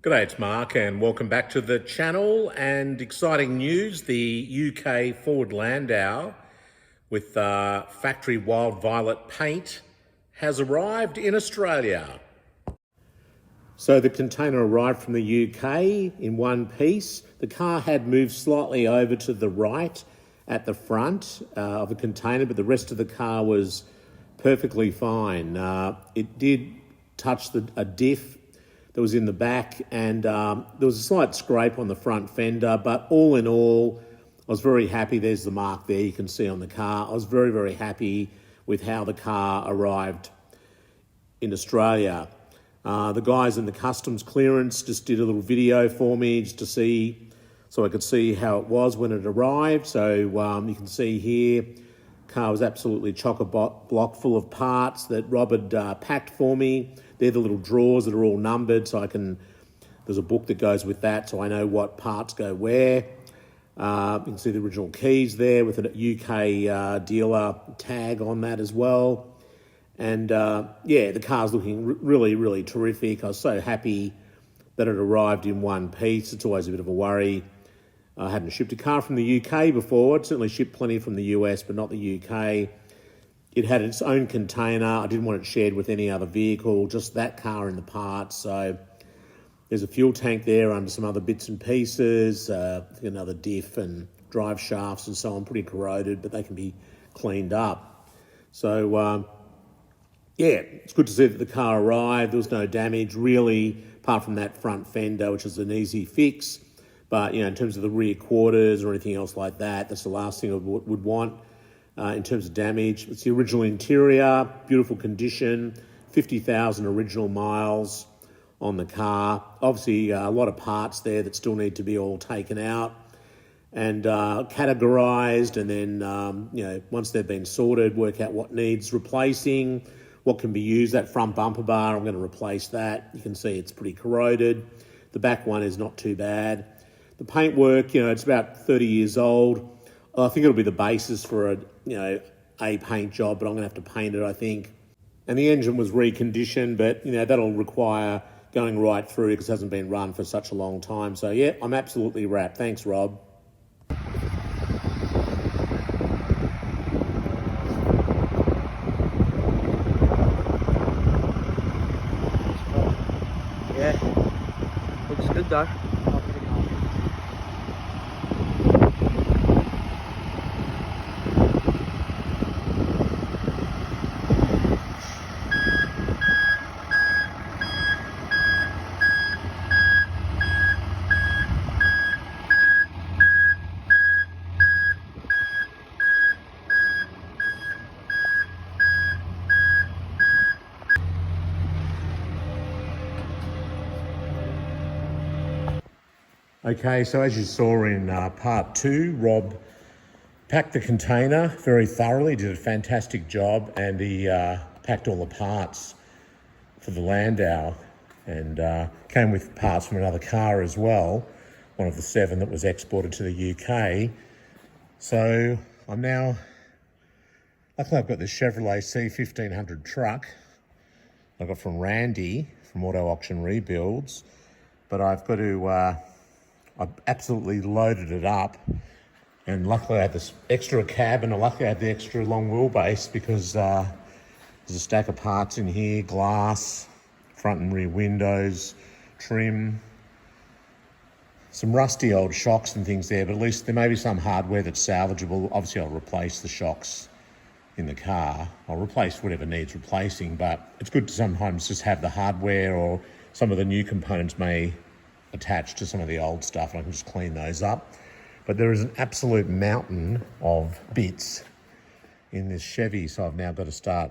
G'day, it's Mark and welcome back to the channel. And exciting news, the UK Ford Landau with factory wild violet paint has arrived in Australia. So the container arrived from the UK in one piece. The car had moved slightly over to the right at the front of the container, but the rest of the car was perfectly fine. It did touch a diff that was in the back, and there was a slight scrape on the front fender, but all in all, I was very happy. There's the mark there you can see on the car. I was very, very happy with how the car arrived in Australia. The guys in the customs clearance just did a little video for me just to see, so I could see how it was when it arrived. So you can see here, car was absolutely chock-a-block full of parts that Rob had packed for me. They're the little drawers that are all numbered, so there's a book that goes with that, so I know what parts go where. You can see the original keys there with a UK dealer tag on that as well. And yeah, the car's looking really, really terrific. I was so happy that it arrived in one piece. It's always a bit of a worry. I hadn't shipped a car from the UK before. I'd certainly shipped plenty from the US, but not the UK. It had its own container. I didn't want it shared with any other vehicle, just that car and the parts. So there's a fuel tank there under some other bits and pieces, I think another diff and drive shafts and so on, pretty corroded, but they can be cleaned up. So yeah, it's good to see that the car arrived. There was no damage really, apart from that front fender, which is an easy fix. But in terms of the rear quarters or anything else like that, that's the last thing I would want. In terms of damage, it's the original interior, beautiful condition, 50,000 original miles on the car. Obviously, a lot of parts there that still need to be all taken out and categorised, and then once they've been sorted, work out what needs replacing, what can be used. That front bumper bar, I'm going to replace that. You can see it's pretty corroded. The back one is not too bad. The paintwork, it's about 30 years old. I think it'll be the basis for a paint job, but I'm going to have to paint it, I think. And the engine was reconditioned, but that'll require going right through because it hasn't been run for such a long time. So yeah, I'm absolutely wrapped. Thanks, Rob. Yeah, looks good though. Okay, so as you saw in part two, Rob packed the container very thoroughly, did a fantastic job, and he packed all the parts for the Landau and came with parts from another car as well, one of the 7 that was exported to the UK. So luckily I've got this Chevrolet C1500 truck I got from Randy from Auto Auction Rebuilds, but I've got to I've absolutely loaded it up, and luckily I had this extra cab, and luckily I had the extra long wheelbase because there's a stack of parts in here, glass, front and rear windows, trim, some rusty old shocks and things there, but at least there may be some hardware that's salvageable. Obviously I'll replace the shocks in the car. I'll replace whatever needs replacing, but it's good to sometimes just have the hardware, or some of the new components may attached to some of the old stuff, and I can just clean those up. But there is an absolute mountain of bits in this Chevy, so I've now got to start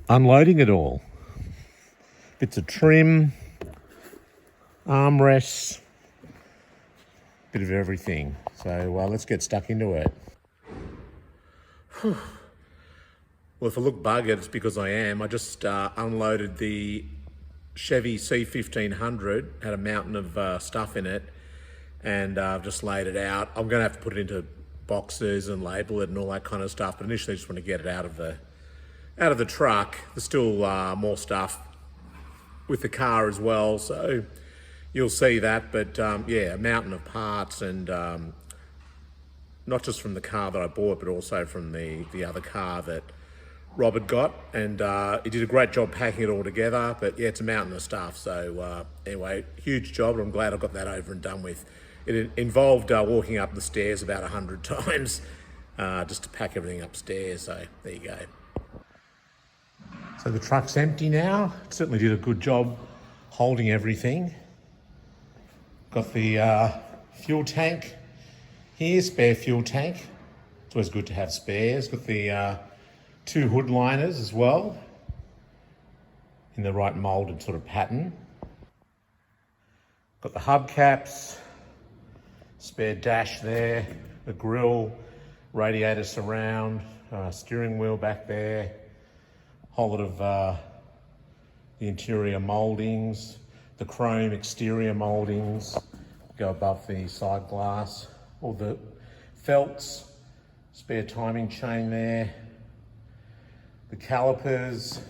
unloading it all. Bits of trim, armrests, bit of everything. So let's get stuck into it. Well, if I look buggered, it's because I am. I just unloaded the Chevy C1500, had a mountain of stuff in it, and I've just laid it out. I'm going to have to put it into boxes and label it and all that kind of stuff, but initially I just want to get it out of the truck. There's still more stuff with the car as well. So you'll see that, but yeah, a mountain of parts, and not just from the car that I bought, but also from the other car that Rob had got, and he did a great job packing it all together. But yeah, it's a mountain of stuff. So anyway, huge job, and I'm glad I got that over and done with. It involved walking up the stairs about 100 times just to pack everything upstairs. So there you go. So the truck's empty now. It certainly did a good job holding everything. Got the fuel tank here, spare fuel tank. It's always good to have spares. Got the 2 hood liners as well in the right moulded sort of pattern. Got the hubcaps, spare dash there, the grille, radiator surround, steering wheel back there, whole lot of the interior mouldings, the chrome exterior mouldings go above the side glass, all the felts, spare timing chain there, the calipers,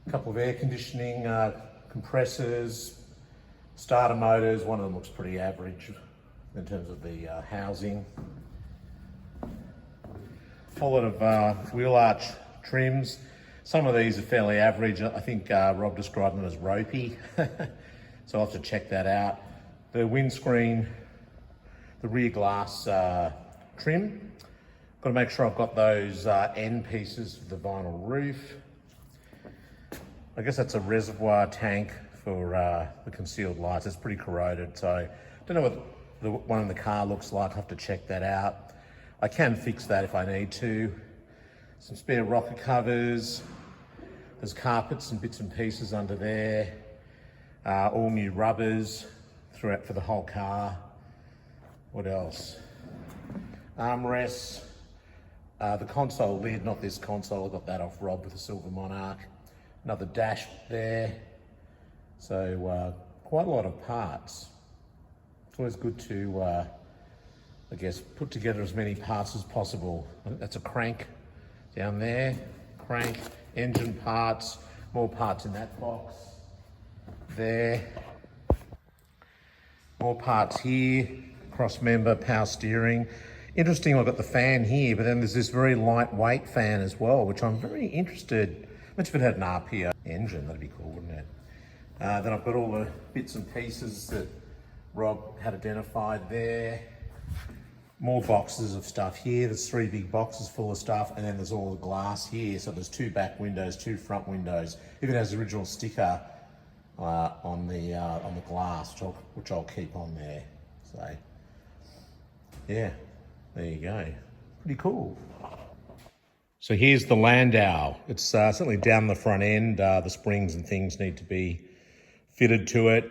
a couple of air conditioning compressors, starter motors. One of them looks pretty average in terms of the housing. A whole lot of wheel arch trims. Some of these are fairly average. I think Rob described them as ropey, so I'll have to check that out. The windscreen, the rear glass trim. Got to make sure I've got those end pieces for the vinyl roof. I guess that's a reservoir tank for the concealed lights. It's pretty corroded, so I don't know what the one in the car looks like. I'll have to check that out. I can fix that if I need to. Some spare rocker covers. There's carpets and bits and pieces under there. All new rubbers throughout for the whole car. What else? Armrests. The console lid, not this console. I got that off Rob with the Silver Monarch. Another dash there. So quite a lot of parts. It's always good to, I guess, put together as many parts as possible. That's a crank down there. Crank, engine parts, more parts in that box. There. More parts here. Cross member, power steering. Interesting, I've got the fan here, but then there's this very lightweight fan as well, which I'm very interested. Much if it had an RPO engine, that'd be cool, wouldn't it? Then I've got all the bits and pieces that Rob had identified there. More boxes of stuff here. There's 3 big boxes full of stuff, and then there's all the glass here. So there's 2 back windows, 2 front windows. Even has the original sticker on the glass, which I'll keep on there. So yeah, there you go. Pretty cool. So here's the Landau. It's certainly down the front end. The springs and things need to be fitted to it,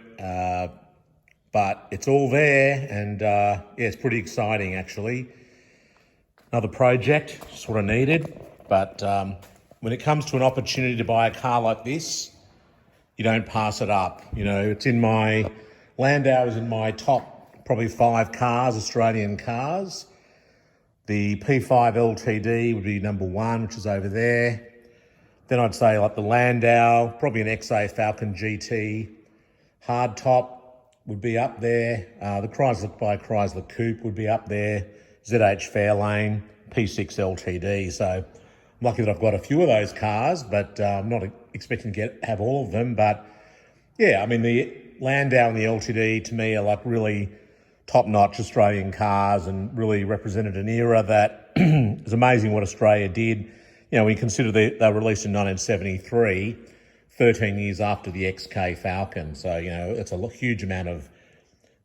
but it's all there, and yeah, it's pretty exciting actually. Another project, just what I needed. But when it comes to an opportunity to buy a car like this, you don't pass it up. You know, it's in my, Landau is in my top probably 5 cars, Australian cars. The P5 LTD would be number 1, which is over there. Then I'd say like the Landau, probably an XA Falcon GT hardtop would be up there. The Chrysler by Chrysler Coupe would be up there. ZH Fairlane, P6 LTD. So I'm lucky that I've got a few of those cars, but I'm not expecting to have all of them. But yeah, I mean, the Landau and the LTD to me are like really top-notch Australian cars, and really represented an era that is amazing what Australia did. You know, when you consider they were released in 1973, 13 years after the XK Falcon. So, you know, it's a huge amount of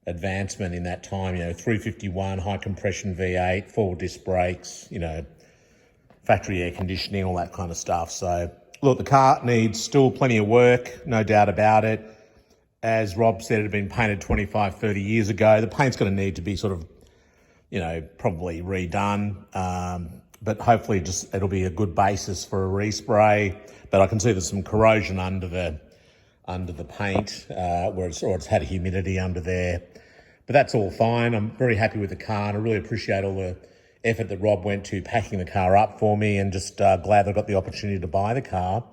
advancement in that time. You know, 351, high compression V8, 4 disc brakes, you know, factory air conditioning, all that kind of stuff. So, look, the car needs still plenty of work, no doubt about it. As Rob said, it had been painted 25, 30 years ago. The paint's going to need to be sort of, you know, probably redone. But hopefully it'll be a good basis for a respray. But I can see there's some corrosion under the paint where it's had humidity under there. But that's all fine. I'm very happy with the car, and I really appreciate all the effort that Rob went to packing the car up for me, and just glad I got the opportunity to buy the car.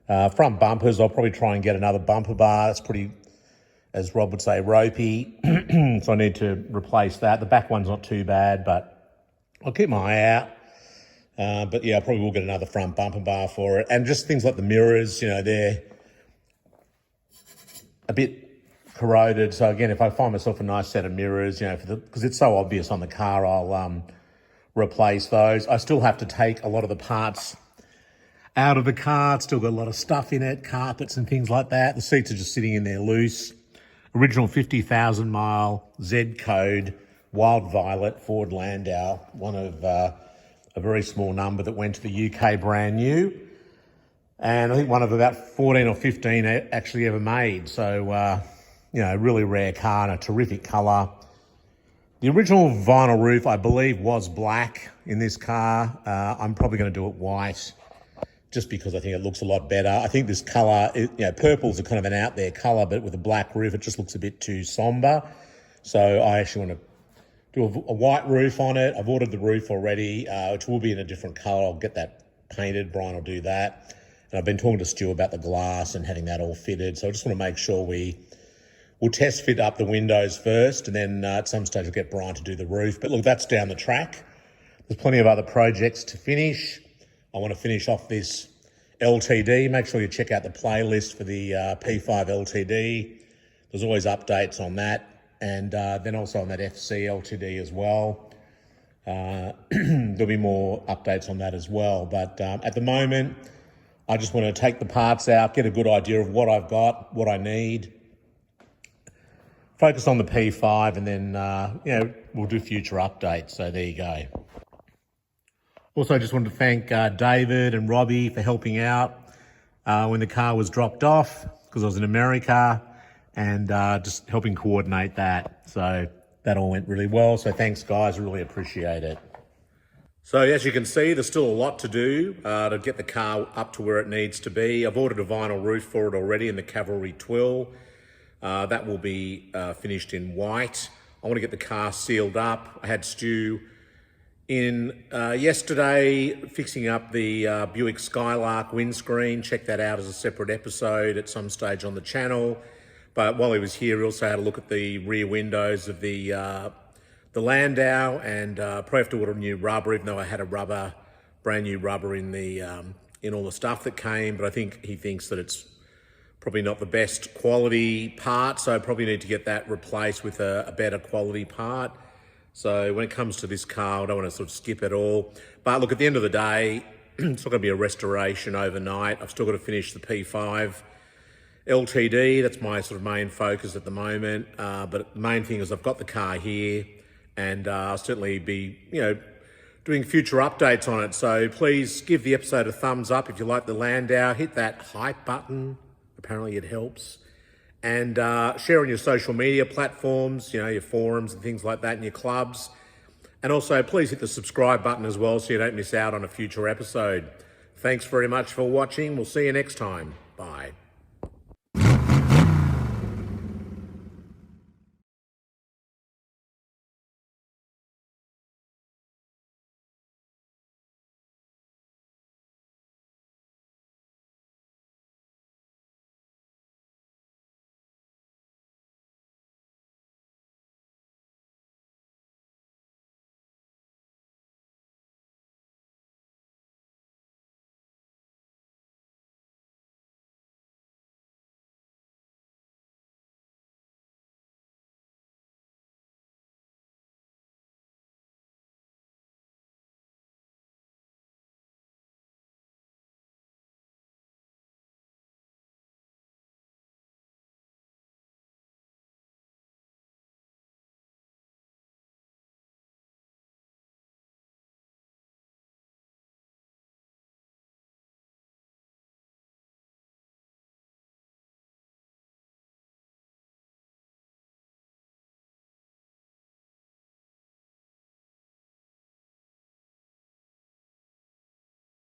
Front bumpers, I'll probably try and get another bumper bar. It's pretty, as Rob would say, ropey. So I need to replace that. The back one's not too bad, but I'll keep my eye out. But yeah, I probably will get another front bumper bar for it. And just things like the mirrors, they're a bit corroded. So again, if I find myself a nice set of mirrors, because it's so obvious on the car, I'll replace those. I still have to take a lot of the parts out of the car. It's still got a lot of stuff in it, carpets and things like that. The seats are just sitting in there loose. Original 50,000 mile Z code, Wild Violet Ford Landau, one of a very small number that went to the UK brand new. And I think one of about 14 or 15 actually ever made. So, really rare car and a terrific colour. The original vinyl roof, I believe, was black in this car. I'm probably going to do it white just because I think it looks a lot better. I think this colour, purple's a kind of an out there colour, but with a black roof, it just looks a bit too sombre. So I actually want to do a white roof on it. I've ordered the roof already, which will be in a different colour. I'll get that painted. Brian will do that. And I've been talking to Stu about the glass and having that all fitted. So I just want to make sure we'll test fit up the windows first, and then at some stage we'll get Brian to do the roof. But look, that's down the track. There's plenty of other projects to finish. I want to finish off this LTD. Make sure you check out the playlist for the P5 LTD. There's always updates on that. And then also on that FC LTD as well. There'll be more updates on that as well. But at the moment, I just want to take the parts out, get a good idea of what I've got, what I need, focus on the P5, and then, we'll do future updates. So there you go. Also, just wanted to thank David and Robbie for helping out when the car was dropped off, because I was in America, and just helping coordinate that. So that all went really well. So thanks, guys. Really appreciate it. So as you can see, there's still a lot to do to get the car up to where it needs to be. I've ordered a vinyl roof for it already in the Cavalry Twill. That will be finished in white. I want to get the car sealed up. I had Stu in yesterday fixing up the Buick Skylark windscreen. Check that out as a separate episode at some stage on the channel. But while he was here, he also had a look at the rear windows of the Landau, and probably have to order new rubber, even though I had a brand new rubber in all the stuff that came. But I think he thinks that it's probably not the best quality part, so I probably need to get that replaced with a better quality part. So when it comes to this car, I don't want to sort of skip it all. But look, at the end of the day, it's not going to be a restoration overnight. I've still got to finish the P5 LTD. That's my sort of main focus at the moment. But the main thing is I've got the car here, and I'll certainly be, doing future updates on it. So please give the episode a thumbs up if you like the Landau. Hit that hype button. Apparently it helps. And share on your social media platforms, your forums and things like that, and your clubs. And also, please hit the subscribe button as well so you don't miss out on a future episode. Thanks very much for watching. We'll see you next time.